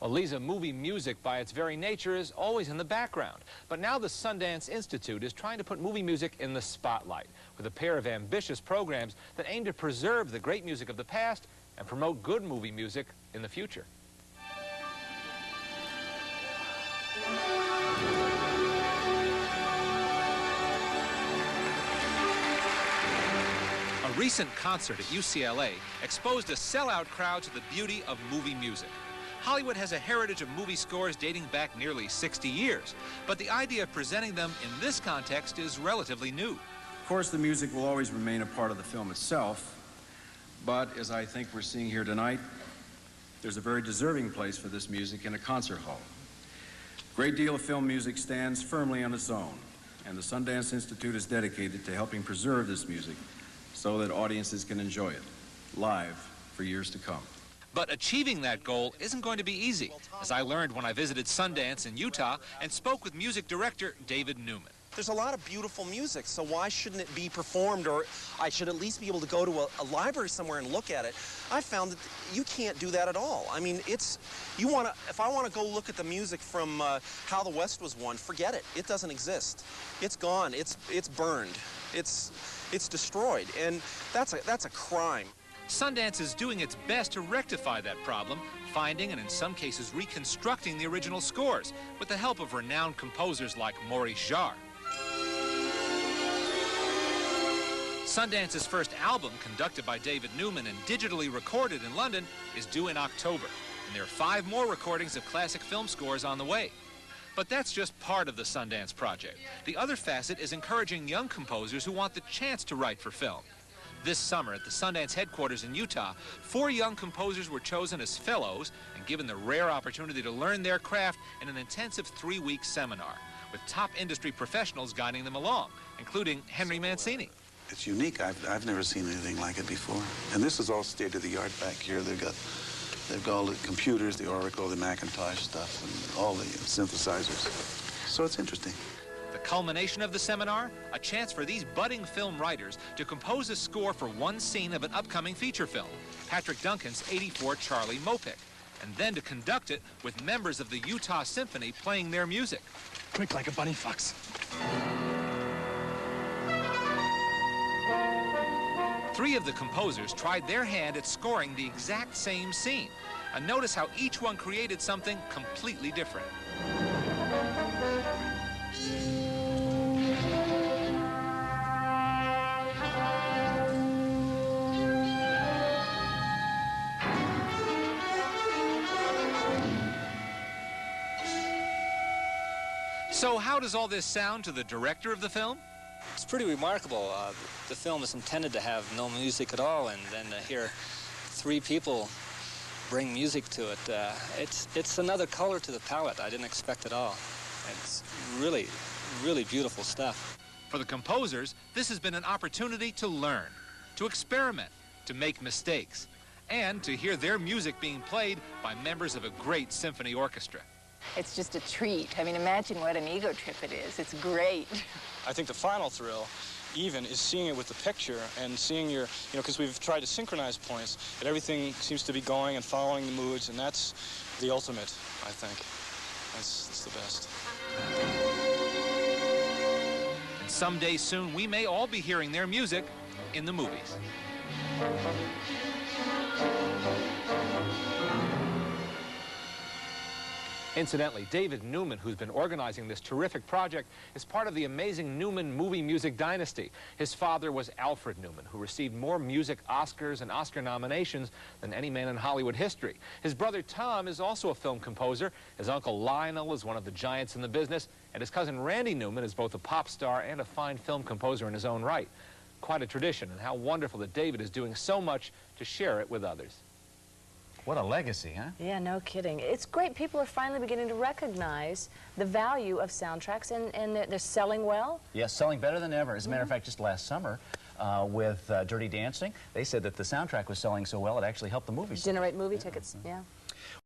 Well, Lisa, movie music by its very nature is always in the background. But now the Sundance Institute is trying to put movie music in the spotlight with a pair of ambitious programs that aim to preserve the great music of the past and promote good movie music in the future. A recent concert at UCLA exposed a sellout crowd to the beauty of movie music. Hollywood has a heritage of movie scores dating back nearly 60 years, but the idea of presenting them in this context is relatively new. Of course, the music will always remain a part of the film itself, but as I think we're seeing here tonight, there's a very deserving place for this music in a concert hall. A great deal of film music stands firmly on its own, and the Sundance Institute is dedicated to helping preserve this music so that audiences can enjoy it live for years to come. But achieving that goal isn't going to be easy, as I learned when I visited Sundance in Utah and spoke with music director David Newman. There's a lot of beautiful music, so why shouldn't it be performed, or I should at least be able to go to a library somewhere and look at it? I found that you can't do that at all. I mean, if I want to go look at the music from How the West Was Won, forget it. It doesn't exist. It's gone. It's burned. It's destroyed, and that's a crime. Sundance is doing its best to rectify that problem, finding and in some cases reconstructing the original scores with the help of renowned composers like Maurice Jarre. Sundance's first album, conducted by David Newman and digitally recorded in London, is due in October, and there are 5 more recordings of classic film scores on the way. But that's just part of the Sundance project. The other facet is encouraging young composers who want the chance to write for film. This summer at the Sundance headquarters in Utah, 4 young composers were chosen as fellows and given the rare opportunity to learn their craft in an intensive 3-week seminar, with top industry professionals guiding them along, including Henry Mancini. It's unique. I've never seen anything like it before. And this is all state-of-the-art back here. They've got all the computers, the Oracle, the Macintosh stuff, and all the synthesizers. So it's interesting. The culmination of the seminar, a chance for these budding film writers to compose a score for one scene of an upcoming feature film, Patrick Duncan's '84 Charlie Mopic, and then to conduct it with members of the Utah Symphony playing their music. Quick like a bunny fox. 3 of the composers tried their hand at scoring the exact same scene. And notice how each one created something completely different. So how does all this sound to the director of the film? It's pretty remarkable. The film is intended to have no music at all, and then to hear 3 people bring music to it, it's another color to the palette I didn't expect at all. It's really, really beautiful stuff. For the composers, this has been an opportunity to learn, to experiment, to make mistakes, and to hear their music being played by members of a great symphony orchestra. It's just a treat. I mean, imagine what an ego trip it is. It's great. I think the final thrill, even, is seeing it with the picture and seeing your, because we've tried to synchronize points, and everything seems to be going and following the moods, and that's the ultimate, I think. That's the best. And someday soon, we may all be hearing their music in the movies. Incidentally, David Newman, who's been organizing this terrific project, is part of the amazing Newman movie music dynasty. His father was Alfred Newman, who received more music Oscars and Oscar nominations than any man in Hollywood history. His brother Tom is also a film composer. His uncle Lionel is one of the giants in the business, and his cousin Randy Newman is both a pop star and a fine film composer in his own right. Quite a tradition, and how wonderful that David is doing so much to share it with others. What a legacy, huh? Yeah, no kidding. It's great. People are finally beginning to recognize the value of soundtracks, and they're selling well. Yes, selling better than ever. As a matter of fact, just last summer with Dirty Dancing, they said that the soundtrack was selling so well it actually helped the movie. Generate movie tickets, yeah.